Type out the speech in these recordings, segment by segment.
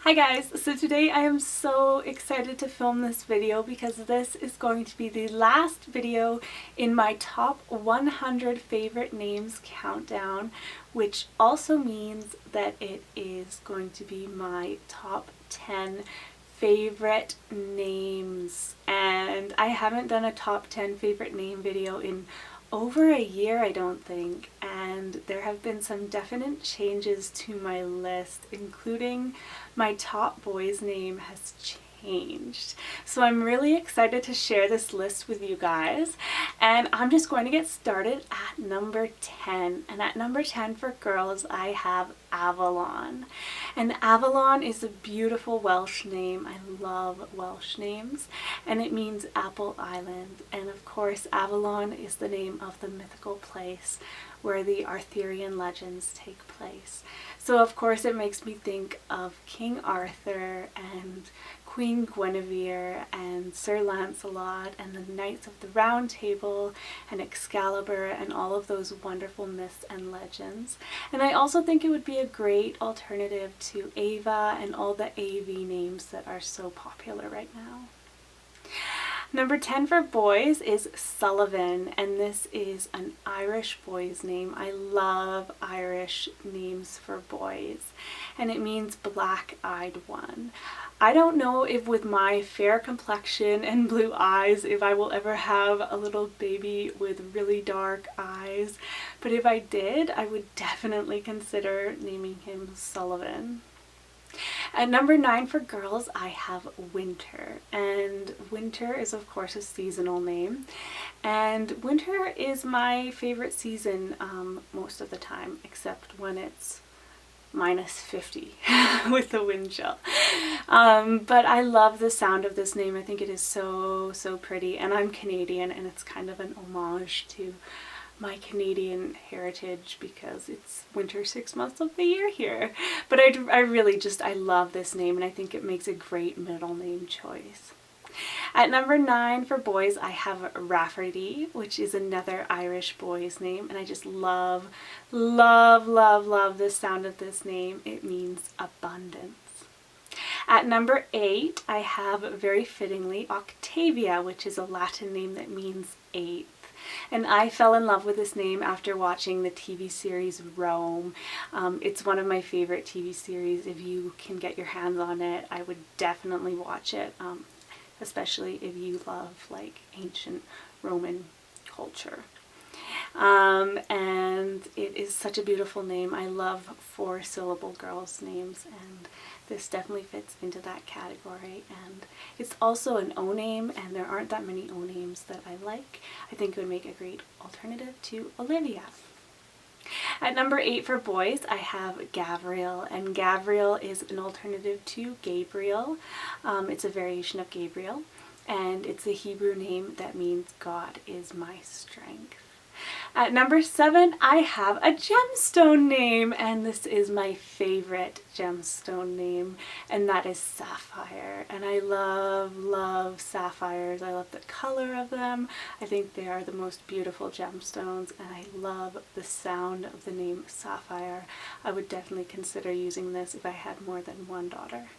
Hi guys, so today I am so excited to film this video because this is going to be the last video in my top 100 favorite names countdown, which also means that it is going to be my top 10 favorite names. And I haven't done a top 10 favorite name video in over a year, I don't think, and there have been some definite changes to my list, including my top boy's name has changed. So I'm really excited to share this list with you guys, and I'm just going to get started at number 10. And at number 10 for girls, I have Avalon. And Avalon is a beautiful Welsh name. I love Welsh names, and it means Apple Island. And of course, Avalon is the name of the mythical place where the Arthurian legends take place. So of course it makes me think of King Arthur and Queen Guinevere and Sir Lancelot and the Knights of the Round Table and Excalibur and all of those wonderful myths and legends. And I also think it would be a great alternative to Ava and all the AV names that are so popular right now. Number 10 for boys is Sullivan, and this is an Irish boy's name. I love Irish names for boys, and it means black-eyed one. I don't know if with my fair complexion and blue eyes if I will ever have a little baby with really dark eyes, but if I did, I would definitely consider naming him Sullivan. At number 9 for girls, I have Winter, and Winter is of course a seasonal name, and winter is my favorite season most of the time, except when it's -50 with the wind chill. But I love the sound of this name. I think it is so pretty, and I'm Canadian, and it's kind of an homage to my Canadian heritage because it's winter 6 months of the year here. But I really I love this name, and I think it makes a great middle name choice. At number 9 for boys, I have Rafferty, which is another Irish boy's name, and I just love the sound of this name. It means abundance. At number 8, I have, very fittingly, Octavia, which is a Latin name that means 8. And I fell in love with this name after watching the TV series Rome. It's one of my favorite TV series. If you can get your hands on it, I would definitely watch it, especially if you love like ancient Roman culture. And it is such a beautiful name. I love 4-syllable girls' names, and this definitely fits into that category. And it's also an O name, and there aren't that many O names that I like. I think it would make a great alternative to Olivia. At number 8 for boys, I have Gavriel, and Gavriel is an alternative to Gabriel. It's a variation of Gabriel, and it's a Hebrew name that means God is my strength. At number 7, I have a gemstone name, and this is my favorite gemstone name, and that is Sapphire. And I love sapphires. I love the color of them. I think they are the most beautiful gemstones, and I love the sound of the name Sapphire. I would definitely consider using this if I had more than one daughter.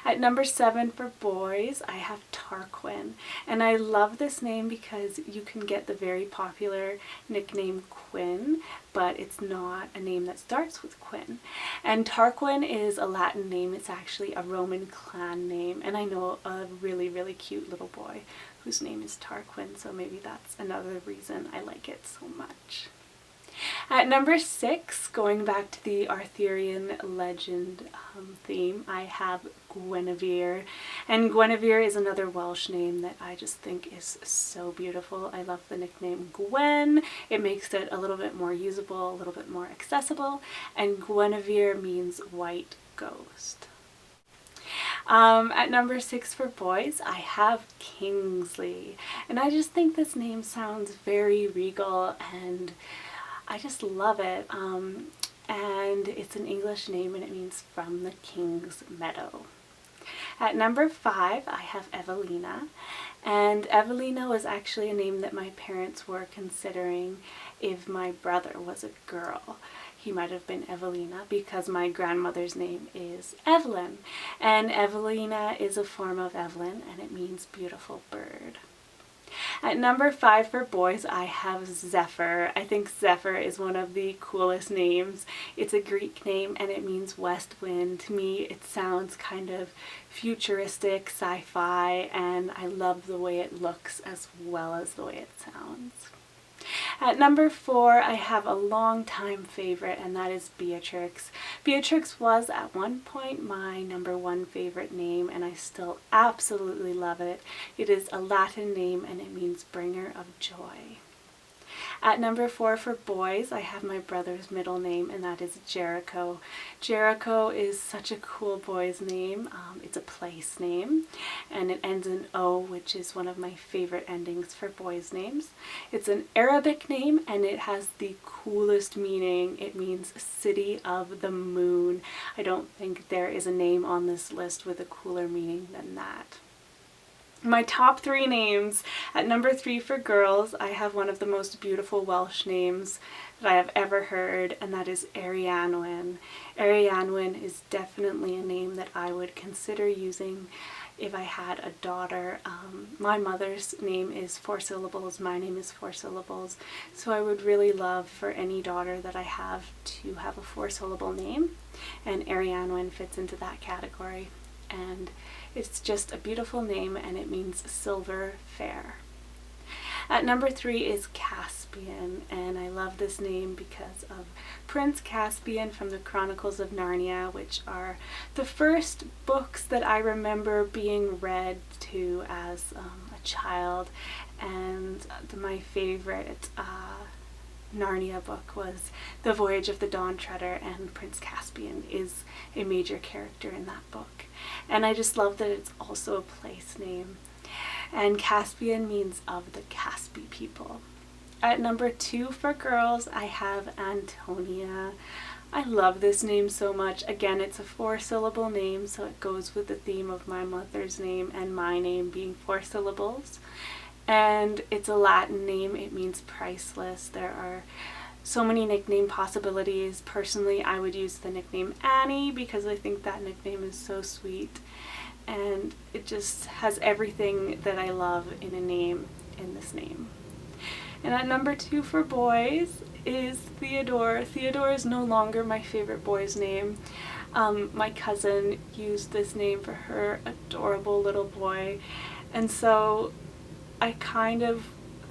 At number 7 for boys, I have Tarquin, and I love this name because you can get the very popular nickname Quinn, but it's not a name that starts with Quinn. And Tarquin is a Latin name. It's actually a Roman clan name, and I know a really cute little boy whose name is Tarquin, so maybe that's another reason I like it so much. At number 6, going back to the Arthurian legend theme, I have Guinevere, and Guinevere is another Welsh name that I just think is so beautiful. I love the nickname Gwen. It makes it a little bit more usable, a little bit more accessible, and Guinevere means white ghost. At number 6 for boys, I have Kingsley, and I just think this name sounds very regal, and I just love it, and it's an English name, and it means from the King's Meadow. At number 5, I have Evelina, and Evelina was actually a name that my parents were considering if my brother was a girl. he might have been Evelina, because my grandmother's name is Evelyn, and Evelina is a form of Evelyn, and it means beautiful bird. At number 5 for boys, I have Zephur. I think Zephur is one of the coolest names. It's a Greek name and it means west wind. To me, it sounds kind of futuristic, sci-fi, and I love the way it looks as well as the way it sounds. At number 4, I have a long-time favorite, and that is Beatrix. Beatrix was at one point my number 1 favorite name, and I still absolutely love it. It is a Latin name, and it means bringer of joy. At number 4 for boys, I have my brother's middle name, and that is Jericho. Jericho is such a cool boy's name. It's a place name, and it ends in O, which is one of my favorite endings for boys' names. It's an Arabic name, and it has the coolest meaning. It means city of the moon. I don't think there is a name on this list with a cooler meaning than that. My top 3 names. At number 3 for girls, I have one of the most beautiful Welsh names that I have ever heard, and that is Arianwen. Arianwen is definitely a name that I would consider using if I had a daughter. My mother's name is 4 syllables, my name is 4 syllables, so I would really love for any daughter that I have to have a 4-syllable name, and Arianwen fits into that category. And it's just a beautiful name, and it means silver fair. At number 3 is Caspian, and I love this name because of Prince Caspian from the Chronicles of Narnia, which are the first books that I remember being read to as a child, and my favorite Narnia book was The Voyage of the Dawn Treader, and Prince Caspian is a major character in that book. And I just love that it's also a place name. And Caspian means of the Caspi people. At number 2 for girls, I have Antonia. I love this name so much. Again, it's a 4-syllable name, so it goes with the theme of my mother's name and my name being 4 syllables. And it's a Latin name. It means priceless. There are so many nickname possibilities. Personally, I would use the nickname Annie because I think that nickname is so sweet, and it just has everything that I love in a name in this name. And at number 2 for boys is Theodore. Theodore is no longer my favorite boy's name. My cousin used this name for her adorable little boy, and so I kind of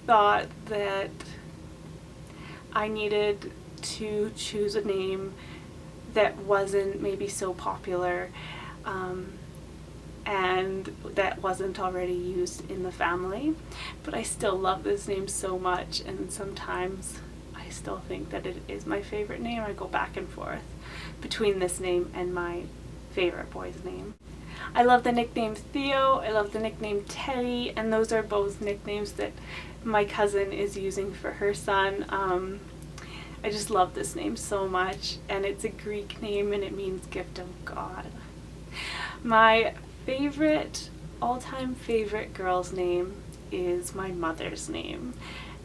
thought that I needed to choose a name that wasn't maybe so popular and that wasn't already used in the family. But I still love this name so much, and sometimes I still think that it is my favorite name. I go back and forth between this name and my favorite boy's name. I love the nickname Theo, I love the nickname Teddy, and those are both nicknames that my cousin is using for her son. I just love this name so much, and it's a Greek name and it means gift of God. My favorite, all-time favorite girl's name is my mother's name,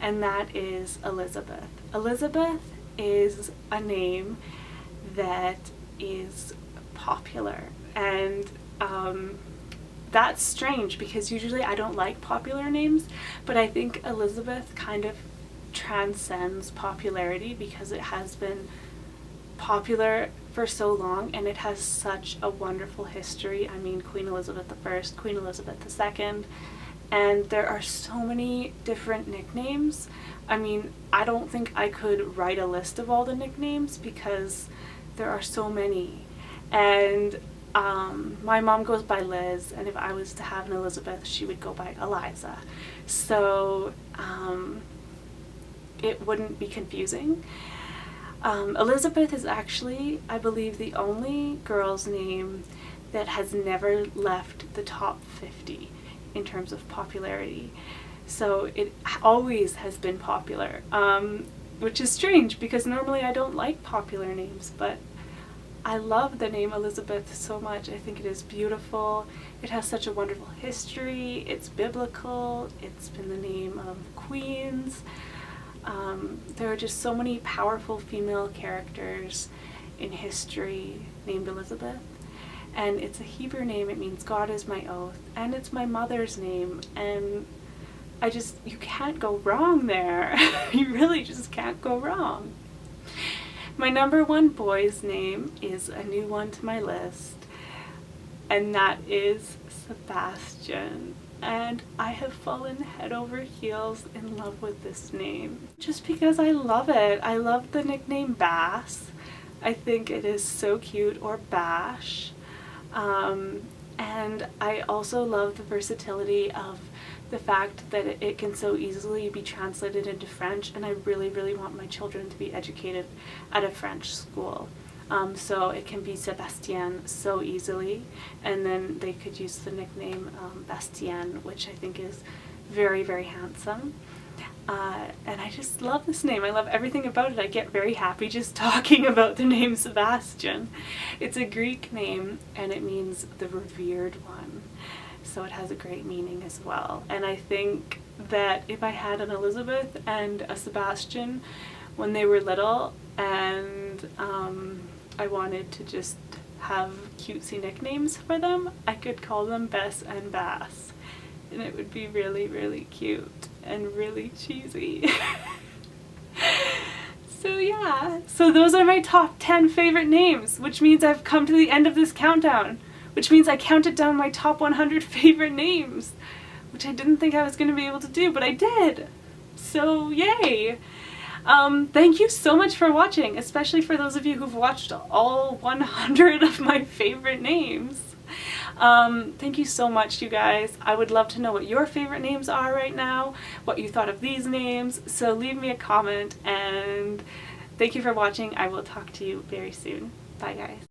and that is Elizabeth. Elizabeth is a name that is popular, and that's strange because usually I don't like popular names, but I think Elizabeth kind of transcends popularity because it has been popular for so long and it has such a wonderful history. I mean, Queen Elizabeth I, Queen Elizabeth II, and there are so many different nicknames. I mean, I don't think I could write a list of all the nicknames because there are so many. And my mom goes by Liz, and if I was to have an Elizabeth, she would go by Eliza. So it wouldn't be confusing. Elizabeth is actually, I believe, the only girl's name that has never left the top 50 in terms of popularity. So it always has been popular, which is strange because normally I don't like popular names, but I love the name Elizabeth so much. I think it is beautiful. It has such a wonderful history. It's biblical. It's been the name of queens. There are just so many powerful female characters in history named Elizabeth. And it's a Hebrew name, it means God is my oath, and it's my mother's name, and you can't go wrong there. You really just can't go wrong. My number one boy's name is a new one to my list, and that is Sebastian. And I have fallen head over heels in love with this name, just because I love it. I love the nickname Bass. I think it is so cute, or Bash. And I also love the versatility of the fact that it can so easily be translated into French, and I really, really want my children to be educated at a French school. So it can be Sebastian so easily, and then they could use the nickname Bastien, which I think is very, very handsome. And I just love this name. I love everything about it. I get very happy just talking about the name Sebastian. It's a Greek name, and it means the revered one. So it has a great meaning as well. And I think that if I had an Elizabeth and a Sebastian when they were little, and I wanted to just have cutesy nicknames for them, I could call them Bess and Bass. And it would be really, really cute and really cheesy. So yeah, so those are my top 10 favorite names, which means I've come to the end of this countdown, which means I counted down my top 100 favorite names, which I didn't think I was going to be able to do, but I did. So yay! Thank you so much for watching, especially for those of you who've watched all 100 of my favorite names. Thank you so much, you guys. I would love to know what your favorite names are right now, what you thought of these names, so leave me a comment, and thank you for watching. I will talk to you very soon. Bye, guys.